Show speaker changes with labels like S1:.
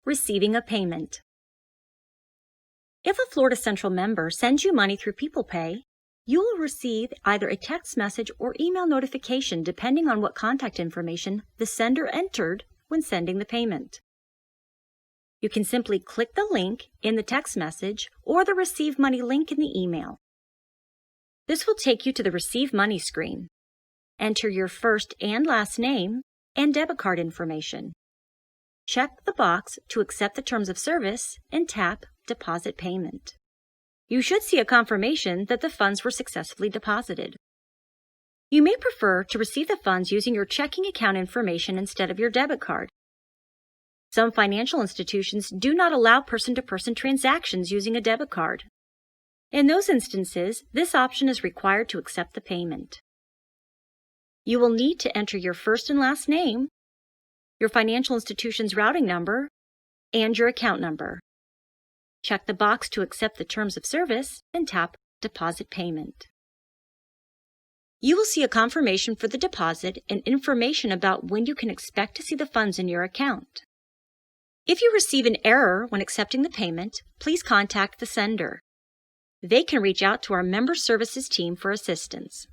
S1: Receiving a payment. If a Florida Central member sends you money through People Pay, you will receive either a text message or email notification depending on what contact information the sender entered when sending the payment. You can simply click the link in the text message or the Receive Money link in the email. This will take you to the Receive Money screen. Enter your first and last name and debit card information. Check the box to accept the terms of service and tap Deposit Payment. You should see a confirmation that the funds were successfully deposited. You may prefer to receive the funds using your checking account information instead of your debit card. Some financial institutions do not allow person-to-person transactions using a debit card. In those instances, this option is required to accept the payment. You will need to enter your first and last name, your financial institution's routing number, and your account number. Check the box to accept the terms of service and tap Deposit Payment. You will see a confirmation for the deposit and information about when you can expect to see the funds in your account. If you receive an error when accepting the payment, please contact the sender. They can reach out to our Member Services team for assistance.